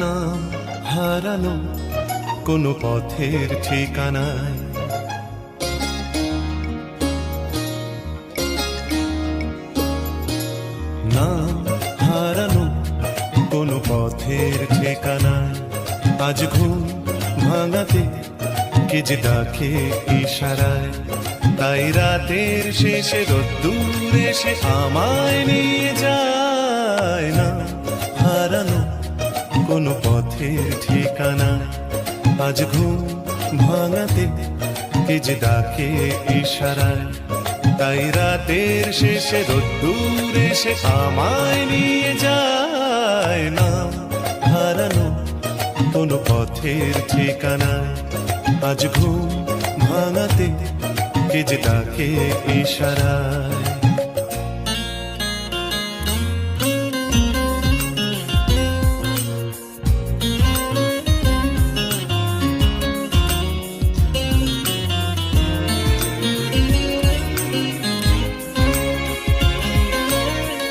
নাম হারানো কোনো পথের ঠিকানায়, নাম হারানো কোনো পথের ঠিকানায়। আজ ঘুম ভাঙাতে কে যে ডাকে ইশারায়, তাই রাতের শেষে রোদ্দুর এসে আমায় নিয়ে যায়। না হারানো কোনো পথের ঠিকানায়, আজ ঘুম ভাঙাতে কে যে ডাকে ইশারায়, তাই রাতের শেষে রোদ্দুর এসে আমায় নিয়ে যায়। না হারানো কোনো পথের ঠিকানায়, আজ ঘুম ভাঙাতে কে যে ডাকে ইশারায়।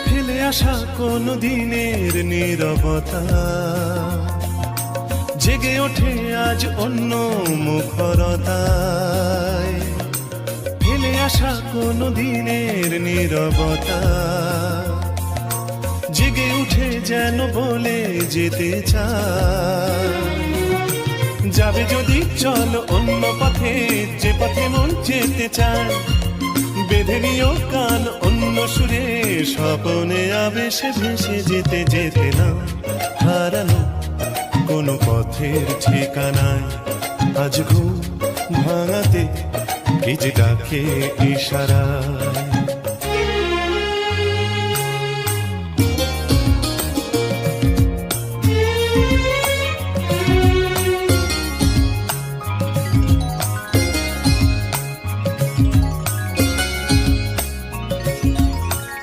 ফেলে আসা কোনো দিনের নীরবতা জেগে ওঠে আজ অন্য মুখরতায়। ফেলে আসা কোনো দিনের নীরবতা জেগে উঠে যেন বলে যেতে চায়। যাবে যদি চলো অন্য পথে, যে পথে মন যেতে চায়। বেঁধে নিও কান অন্য সুরে, স্বপনে আবেশে ভেসে যেতে যেতে না হারানো কোনো পথের ঠিকানায়, আজ ঘুম ভাঙাতে কে যে ডাকে ইশারায়।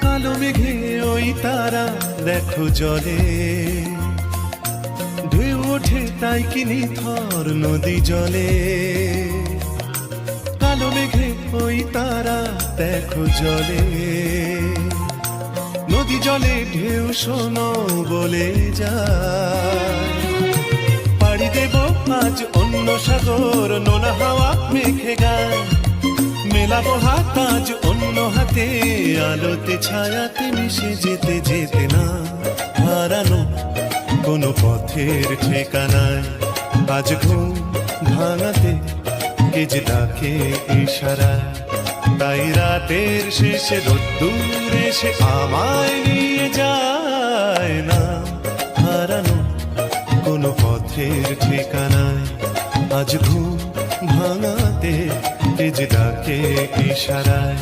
কালো মেঘে ওই তারা দেখো জলে, ঢেউ ওঠে তাই কি নিথর নদী জলে। কালো মেঘে ওই তারা দেখো জলে, নদী জলে ঢেউ শোনো বলে যায়। পাড়ি দেব আজ অন্য সাগর, নোনা হাওয়া মেঘে গায়। মেলাবো হাত আজ অন্য হাতে, আলোতে ছায়াতে মিশে যেতে যেতে না হারানো কোনো পথের ঠিকানায়, আজ ঘুম ভাঙাতে কে যে ডাকে ইশারায়, তাই রাতের শেষে রোদ্দুর এসে আমায় নিয়ে যায়। না হারানো কোনো পথের ঠিকানায়, আজ ঘুম ভাঙাতে কে যে ডাকে ইশারায়।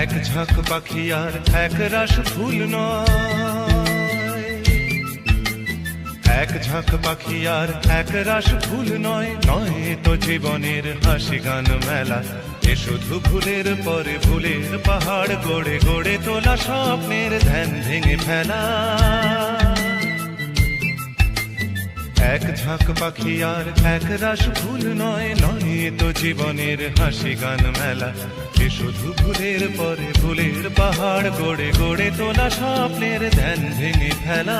এক ঝাঁক পাখি আর এক রাশ ফুল নয়, এক ঝাঁক পাখি আর এক রাশ ফুল নয়। নয় তো জীবনের হাসি গান মেলা, এ শুধু ভুলের পরে ভুলের পাহাড় গড়ে গড়ে তোলা স্বপ্নের ধ্যান ভেঙে ফেলা। এক ঝাঁক পাখি আর এক রাশ ফুল নয়, নয় তো জীবনের হাসি গান মেলা, এ শুধু ভুলের পরে ভুলের পাহাড় গড়ে গড়ে তোলা স্বপ্নের ধ্যান ভেঙে ফেলা।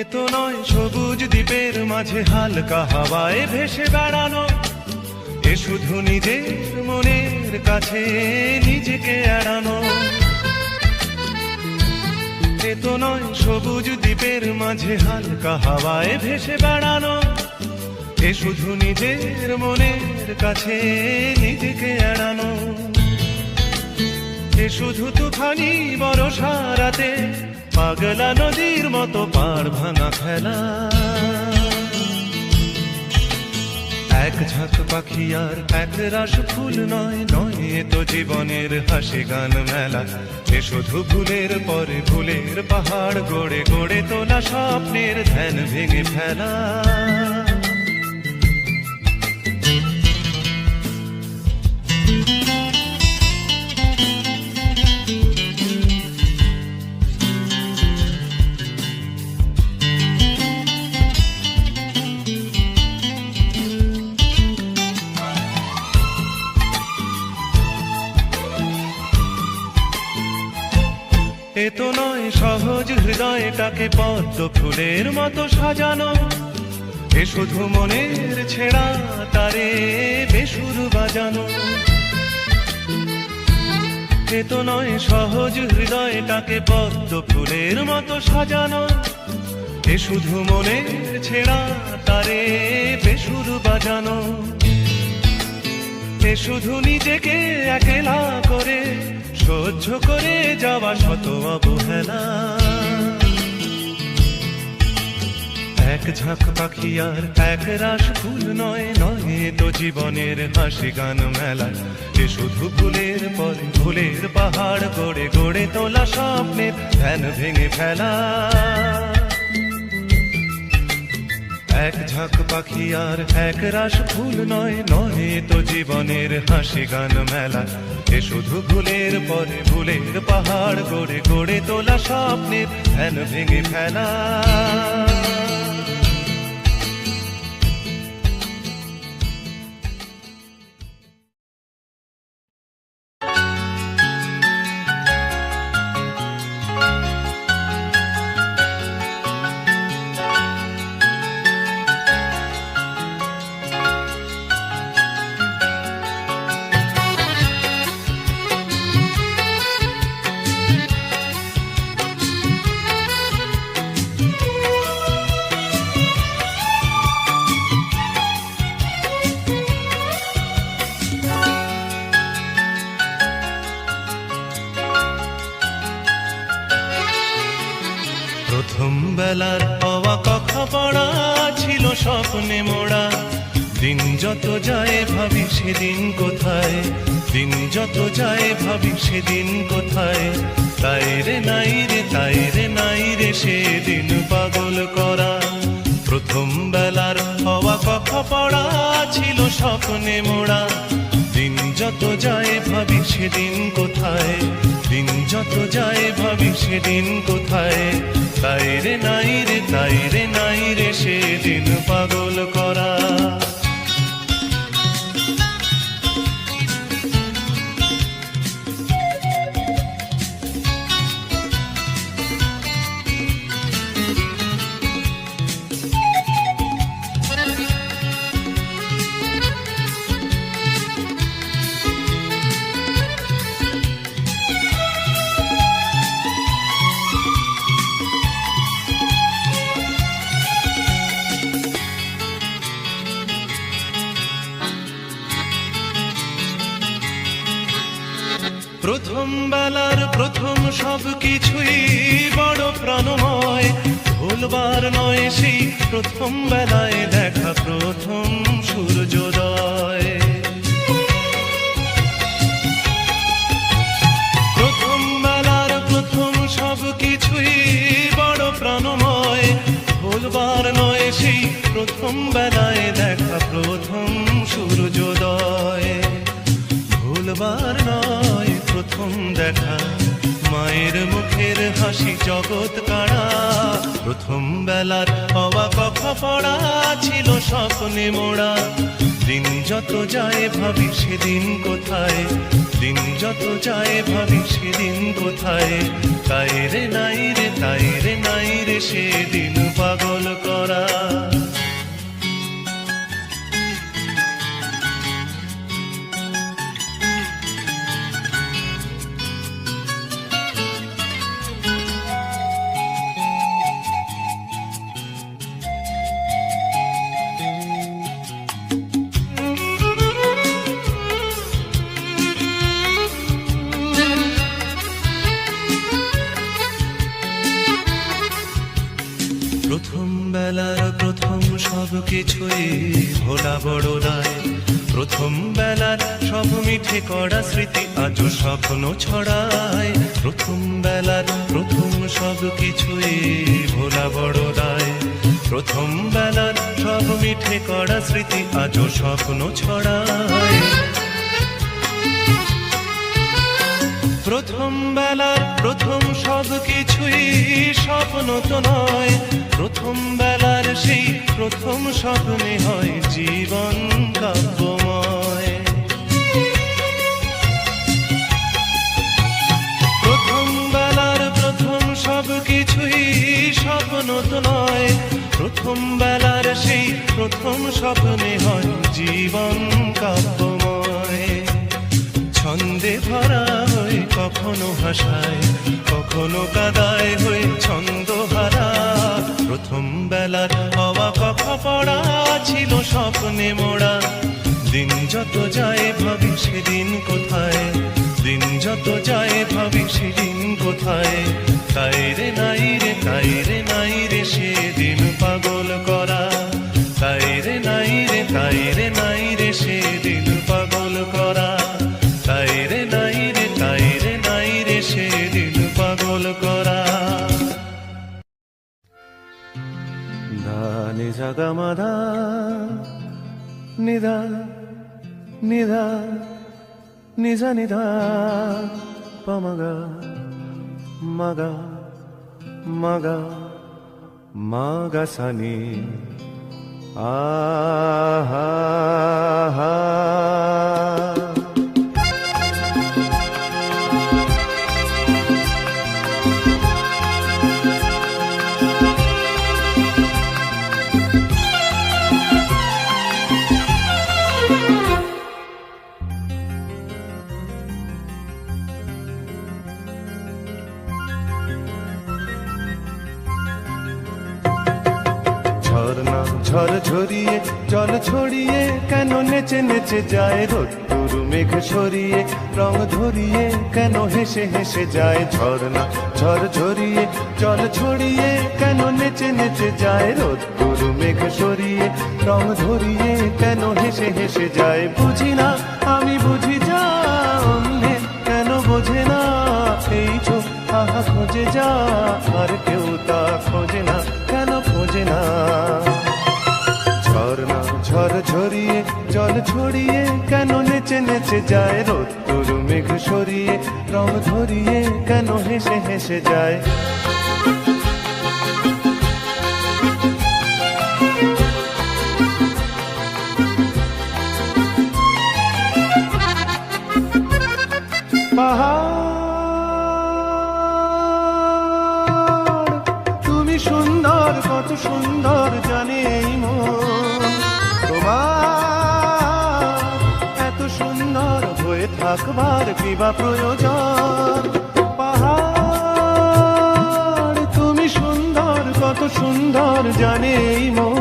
এ তো নয় সবুজ দ্বীপের মাঝে হালকা হাওয়ায় ভেসে বেড়ানো, এ শুধু নিজের মনের কাছে নিজেকে এড়ানো। এ তো নয় সবুজ দ্বীপের মাঝে হালকা হাওয়ায় ভেসে বেড়ানো, এ শুধু নিজের মনের কাছে নিজেকে এড়ানো। এ শুধু তুফানি বর্ষা রাতে পাগলা নদীর মতো পার ভাঙা খেলা। এক ঝাঁক পাখি আর এক রাশ ফুল নয়, নয় এ তো জীবনের হাসি গান মেলা। এ শুধু ভুলের পরে ভুলের পাহাড় গড়ে গড়ে তোলা স্বপ্নের ধ্যান ভেঙে ফেলা। এ তো নয় সহজ হৃদয়টাকে পদ্ম ফুলের মতো সাজানো, এ শুধু মনের ছেঁড়া তারে বেসুর বাজানো। এ তো নয় সহজ হৃদয়টাকে পদ্ম ফুলের মতো সাজানো, এ শুধু মনের ছেঁড়া তারে বেসুর বাজানো। এ শুধু নিজেকে একলা করে সহ্য করে যাওয়া শত অবহেলা। এক ঝাঁক পাখি আর এক রাশ ফুল নয়, নয় তো জীবনের হাসি গান মেলা। এ শুধু ভুলের পরে ভুলের পাহাড় গড়ে গড়ে তোলা স্বপ্নের ধ্যান ভেঙে ফেলা। এক ঝাঁক পাখি আর এক রাশ ফুল নয়, নয় তো জীবনের হাসি গান মেলা। এ শুধু ভুলের পরে ভুলের পাহাড় গড়ে গড়ে তোলা স্বপ্নের ধ্যান ভেঙে ফেলা। প্রথম বেলার পাওয়া কথা পড়া ছিল স্বপ্নে মোড়া। দিন যত যায় ভাবি সেদিন কোথায়, দিন যত যায় ভাবি সেদিন কোথায়। তাই রে নাই রে তাই রে নাই রে সেদিন পাগল করা। প্রথম বেলার পাওয়া কথা পড়া ছিল স্বপ্নে মোড়া। দিন যত যায় ভাবি সেদিন কোথায়, দিন যত যায় ভাবি সেদিন কোথায়। তাই রে নাই রে তাই রে নাই রে সেদিন পাগল করা। প্রথম বেলার প্রথম সব কিছুই বড় প্রাণময়। ভুলবার নয় সেই প্রথম বেলায় দেখা প্রথম সূর্যোদয়। প্রথম বেলার প্রথম সব কিছুই বড় প্রাণময়। ভুলবার নয় সেই প্রথম বেলায় দেখা প্রথম সূর্যোদয়। ভুলবার নয় প্রথম দেখা মায়ের মুখের হাসি জগৎ কাড়া। প্রথম বেলার হওয়া কথা পড়া ছিল স্বপ্নে মোড়া। দিন যত যায় ভাবি সেদিন কোথায়, দিন যত যায় ভাবি সেদিন কোথায়। তাই রে নাই রে তাই রে নাই রে সেদিন পাগল করা। প্রথম বেলার প্রথম সব কিছুই ভোলা বড় দায়, প্রথম বেলার সব মিঠে করা স্মৃতি আজও স্বপ্ন ছড়ায়। প্রথম বেলার প্রথম সব কিছুই ভোলা বড় দায়, প্রথম বেলার সব মিঠে করা স্মৃতি আজও স্বপ্ন ছড়ায়। প্রথম বেলার প্রথম সব কিছুই স্বপ্ন তো নয়, প্রথম বেলার সেই প্রথম স্বপ্নে হয় জীবন কাব্যময়। প্রথম বেলার প্রথম সব কিছুই স্বপ্ন তো নয়, প্রথম বেলার সেই প্রথম স্বপ্নে হয় জীবন কাব্যময়। ছন্দে ভরা হয়ে কখনো হাসায় কখনো কাদায় হয়ে ছন্দহারা, প্রথম বেলার হওয়া কথা পড়া ছিল স্বপ্নে মোড়া। দিন যত যায় ভাবি সেদিন কোথায়, দিন যত যায় ভাবি সেদিন কোথায়, তাই রে নাই রে তাই রে নাই রে সেদিন পাগল করা। তাই রে নাই রে তাই রে নাই রে সেদিন পাগল করা। তাই রে নাই রে তাই রে নাই রে সেদিন পাগল করা। নি সা গা মা ধা নি ধা নি ধা নি সা নি ধা পা মা গা মা গা মা গা মা গা সা নি আ হা হা। ঝড় ঝরিয়ে জল ছড়িয়ে কেন নেচে নেচে যায় রোদ্দুর মেঘ সরিয়ে রং ধরিয়ে কেন হেসে হেসে যায় ঝর্ণা। ঝড় ঝরিয়ে জল ছড়িয়ে কেন নেচে নেচে যায় রোদ্দুর মেঘ সরিয়ে রং ধরিয়ে কেন হেসে হেসে যায়। বুঝি না আমি বুঝি যা অন্যে কেন বোঝে না, এই চোখ আহা খোঁজে যা আর কেউ তা খোঁজে না, কেন খোঁজে না। ঝর্ণা ঝড় ঝরিয়ে জল ছড়িয়ে কেন নেচে নেচে যায় রোদ্দুর মেঘ সরিয়ে রং ধরিয়ে কেন হেসে হেসে যায়। পাহাড় তুমি সুন্দর কত সুন্দর জানে এই মন, তোমার এত সুন্দর হয়ে থাকবার কি বা প্রয়োজন। পাহাড় তুমি সুন্দর কত সুন্দর জানে এই মন,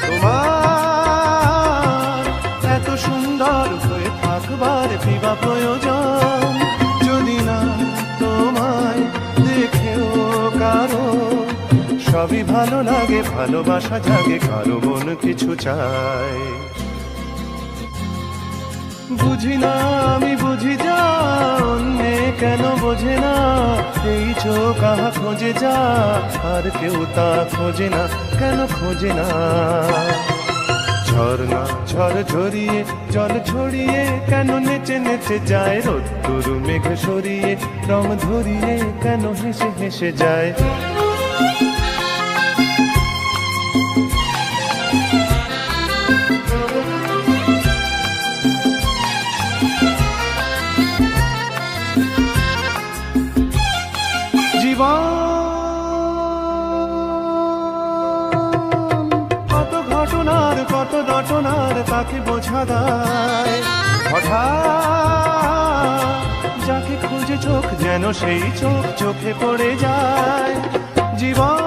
তোমার এত সুন্দর হয়ে থাকবার কি বা প্রয়োজন। যদি না তোমায় দেখেও কারো সবই ভালো লাগে, ভালোবাসা জাগে, কারো মন কিছু চায়। বুঝি না আমি বুঝি যা অন্যে কেন বোঝে না, এই চোখ আহা খোঁজে যা আর কেউ তা খোঁজে না, কেন খোঁজে না। ঝর্ণা ঝড় ঝরিয়ে জল ছড়িয়ে কেন নেচে নেচে যায় রোদ্দুর মেঘ সরিয়ে রং ধরিয়ে কেন হেসে হেসে যায়। তাকে বোঝা দায়। হঠাৎ যাকে খুঁজে চোখ যেন সেই চোখ চোখে পড়ে যায়। জীবন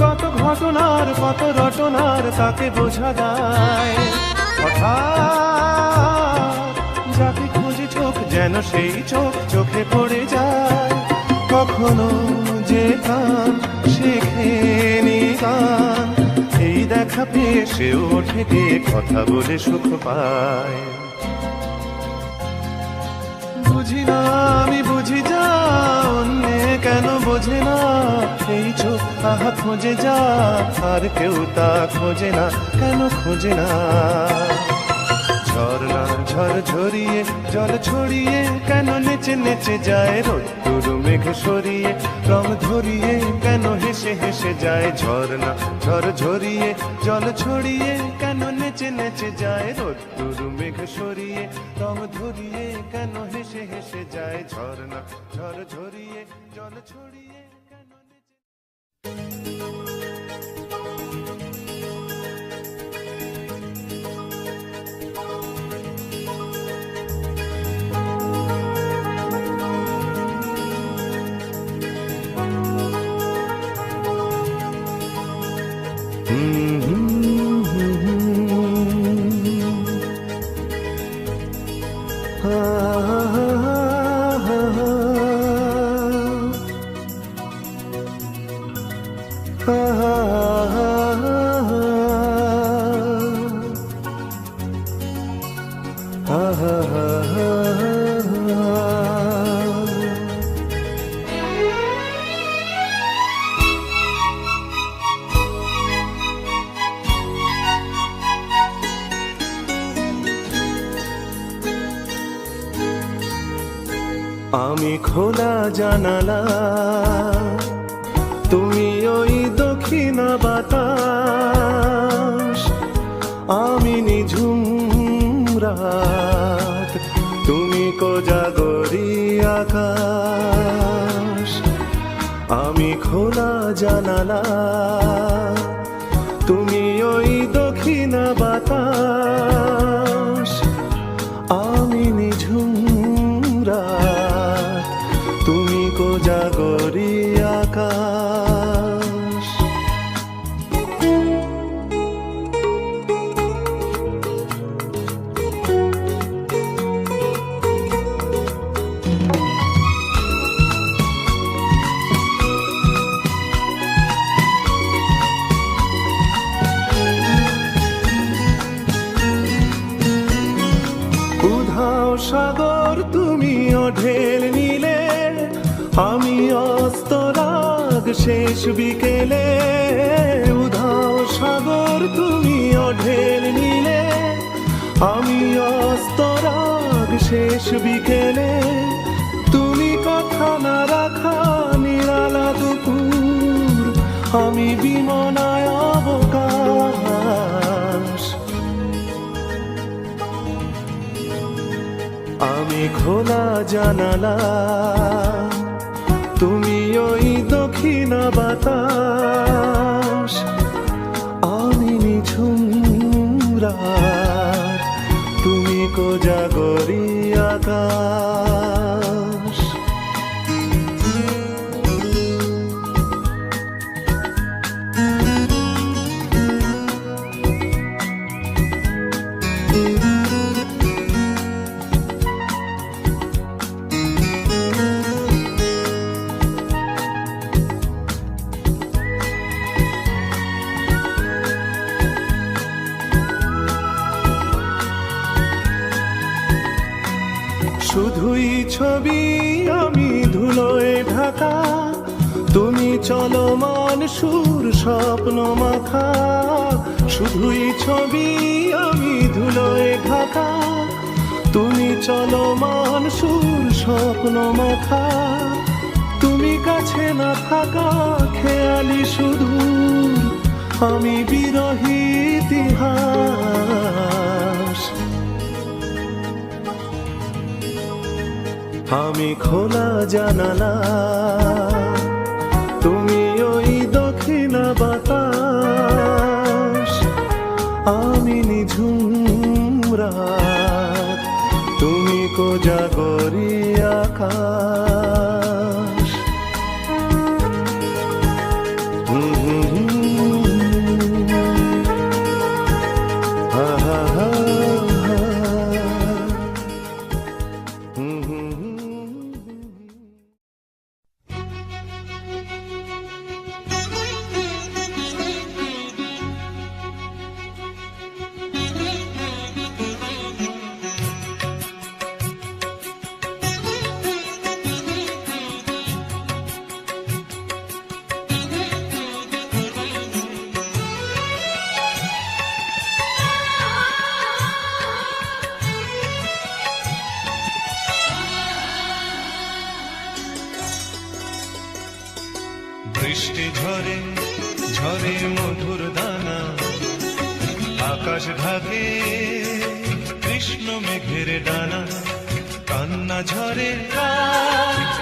কত ঘটনার কত রটনার তাকে বোঝা দায়। হঠাৎ যাকে খুঁজে চোখ যেন সেই চোখ চোখে পড়ে যায়। কখনো যে গান শেখেনি গান, এই দেখা পেয়ে সেও ওঠে গিয়ে কথা বলে সুখ পায়। বুঝি না আমি বুঝি যা অন্যে কেন বোঝে না, এই চোখ তাহা খোঁজে যা আর কেউ তা খোঁজে না, কেন খোঁজে না। ঝর্ণা ঝড় ঝরিয়ে জল ছড়িয়ে কেন নেচে নেচে যায়, রোদ্দুর মেঘ সরিয়ে রং ধরিয়ে কেন হেসে হেসে যায়। ঝর্ণা ঝড় ঝরিয়ে জল ছড়িয়ে কেন নেচে নেচে যায়, রোদ্দুর মেঘ সরিয়ে রং ধরিয়ে কেন হেসে হেসে যায়। ঝর্ণা ঝড় ঝরিয়ে জল ছড়িয়ে কেন নেচে। আমি খোলা জানালা, তুমি ওই দক্ষিণা বাতাস, আমি নিঝুম রাত, তুমি কোজাগরি আকাশ। আমি খোলা জানালা, তুমি ওই দক্ষিণা বাতাস, আমি নিঝুম রাত, তুমি কোজাগরি আকাশ। উধাও সাগর তুমি ঢেল নিলে, আমি অস্তরাগ শেষ বিকেলে। উধাও সাগর তুমি ঢেল নিলে, আমি অস্তরাগ শেষ বিকেলে। তুমি কথা না রাখা নিরালা দুপুর, আমি বিমনায় অবকাশ। আমি খোলা জানালা, তুমি ওই দক্ষিণা বাতাস, আমি নিঝুম রাত, তুমি কোজাগরি আকাশ। শুধুই ছবি আমি ধুলোয় ঢাকা, তুমি চলমান সুর স্বপ্ন মাখা। শুধুই ছবি আমি ধুলোয় ঢাকা, তুমি চলমান সুর স্বপ্ন মাখা। তুমি কাছে না থাকা খেয়ালি সুদূর, আমি বিরহী ইতিহাস। আমি খোলা জানালা, তুমি ওই দক্ষিণা বাতাস, আমি নিঝুম রাত, তুমি কোজাগরি আকাশ। বৃষ্টি ঝরে ঝরে মধুর দানা, আকাশ ঢাকে কৃষ্ণ মেঘের ডানা। কান্না ঝরে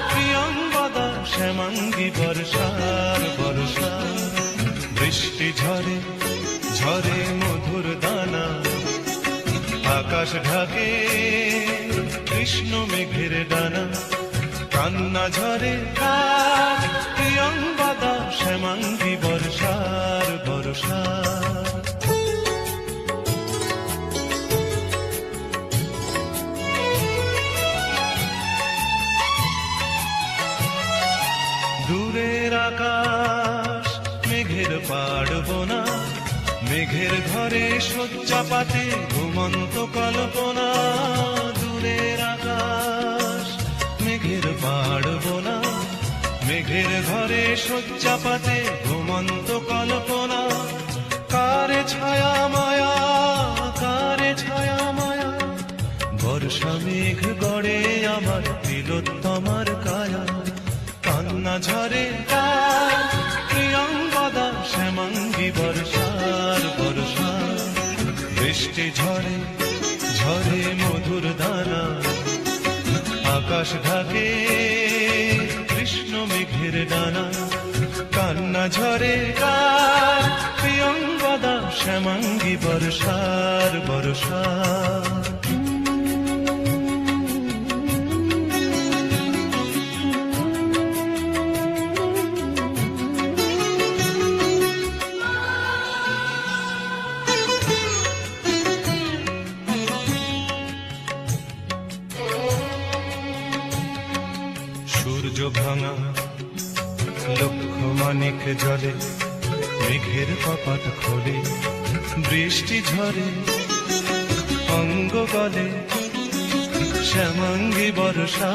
প্রিয়ঙ্গদা শ্যামাঙ্গী বর্ষার বর্ষা। বৃষ্টি ঝরে ঝরে মধুর দানা, আকাশ ঢাকে কৃষ্ণ মেঘের ডানা। কান্না ঝরে প্রিয়ঙ্গদা শ্যামাঙ্গী বর্ষার বর্ষা। দূরের আকাশ মেঘের পাড়বনা, মেঘের ঘরে শয্যা পাতে ঘুমন্ত কল্পনা। দূরের আকাশ মেঘের পাড়বনা, মেঘের ঘরে শয্যা পাতে ঘুমন্ত কল্পনা। কারে ছায়া মায়া, কারে ছায়া মায়া, বর্ষা মেঘ গড়ে আমার তিলোত্তমার কায়া। কান্না ঝরে প্রিয়ঙ্গদা শ্যামাঙ্গী বর্ষার বর্ষা। বৃষ্টি ঝরে ঝরে মধুর দানা, আকাশ ঢাকে কৃষ্ণ মেঘের ডানা। কান্না ঝরে প্রিয়ঙ্গদা শ্যামাঙ্গী বর্ষার বর্ষা। সূর্য ভাঙা লক্ষ মানিক জলে, মেঘের কপাট খোলে বৃষ্টি ঝরে অঙ্গ গলে। শ্যামাঙ্গী বর্ষা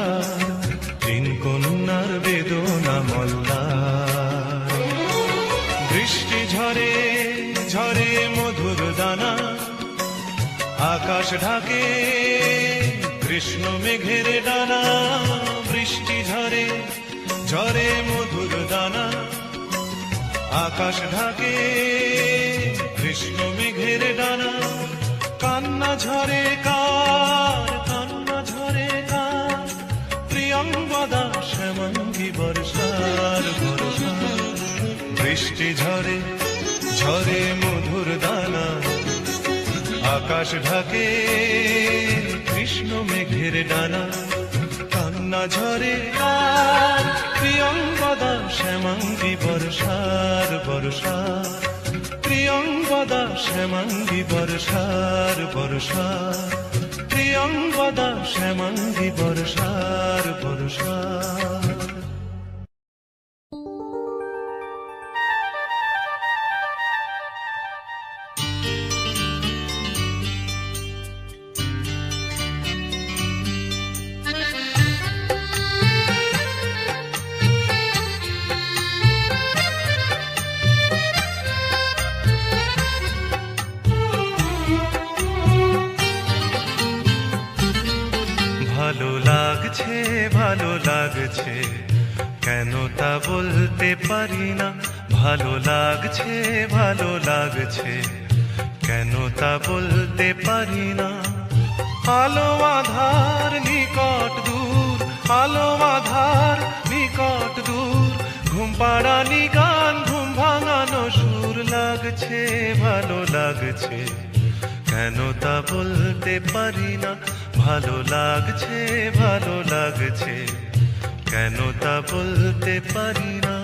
তিন কন্যার বেদনা মল্লার। বৃষ্টি ঝরে ঝরে মধুর দানা, আকাশ ঢাকে কৃষ্ণ মেঘের ডানা। বৃষ্টি ঝরে ঝরে মধুর দানা, আকাশ ঢাকে কৃষ্ণ মেঘের ডানা। কান্না ঝরে কার, কান্না ঝরে কার, প্রিয়ঙ্গদা শ্যামাঙ্গী বর্ষার বর্ষা। বৃষ্টি ঝরে ঝরে মধুর দানা, আকাশ ঢাকে কৃষ্ণ মেঘের ডানা। কান্না ঝরে প্রিয়ঙ্গদা শ্যামাঙ্গী বর্ষার বর্ষা। প্রিয়ঙ্গদা শ্যামাঙ্গী বর্ষার বর্ষা। প্রিয়ঙ্গদা শ্যামাঙ্গী বর্ষার বর্ষা। ভালো লাগছে ভালো লাগছে, কেন তা বলতে পারি না। ভালো লাগছে ভালো লাগছে, কেন তা বলতে পারি না। আলো আধার নিকট দূর, আলো আধার নিকট দূর, ঘুম পাড়ানি গান ঘুম ভাঙানো সুর লাগে লাগছে ভালো লাগছে, কেন তা বলতে পারি না। ভালো লাগছে ভালো লাগছে, কেন তা বলতে পারি না।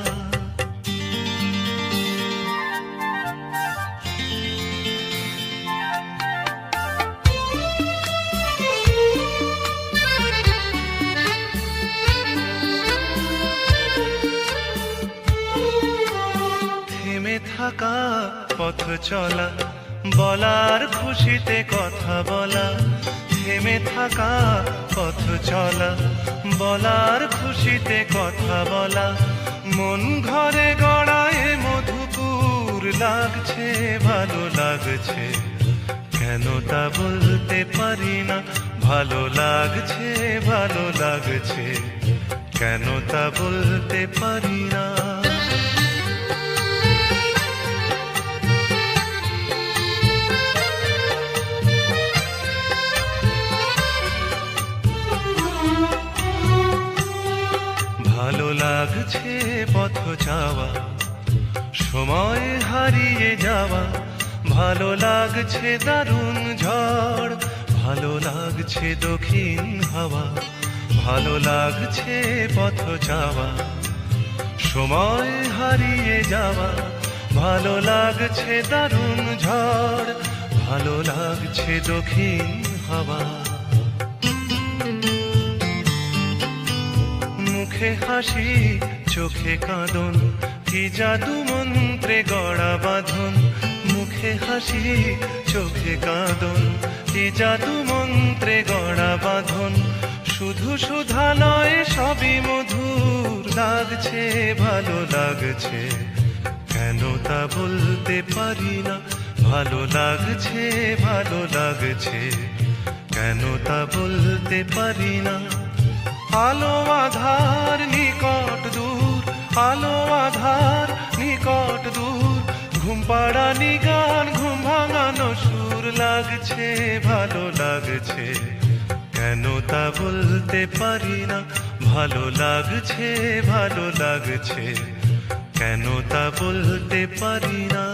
থেমে থাকা পথ চলা, বলার খুশিতে কথা বলা। থেমে থাকা পথ চলা, বলার খুশিতে কথা বলা। মন ঘরে গড়ায় মধুপুর লাগছে ভালো লাগছে, কেন তা বলতে পারি না। ভালো লাগছে ভালো লাগছে, কেন তা বলতে পারি না। ভালো লাগছে পথ যাওয়া, সময় হারিয়ে যাওয়া। ভালো লাগছে দারুণ ঝড়, ভালো লাগছে দক্ষিণ হাওয়া। ভালো লাগছে পথ যাওয়া, সময় হারিয়ে যাওয়া। ভালো লাগছে দারুণ ঝড়, ভালো লাগছে দক্ষিণ হাওয়া। মুখে হাসি চোখে কাঁদন, কি জাদু মন্ত্রে গড়া বাঁধন। মুখে হাসি চোখে কাঁদন, কি জাদু মন্ত্রে গড়া বাঁধন। শুধু সুধা নয় সবই মধুর লাগছে ভালো লাগছে, কেন তা বলতে পারি না। ভালো লাগছে ভালো লাগছে, কেন তা বলতে পারি না। আলো আধার নিকট দূর, আলো আধার নিকট দূর। ঘুম পাড়ানি গান ঘুম ভাঙানো সুর লাগছে ভালো লাগছে, কেন তা বলতে পারি না। ভালো লাগছে ভালো লাগছে, কেন তা বলতে পারি না।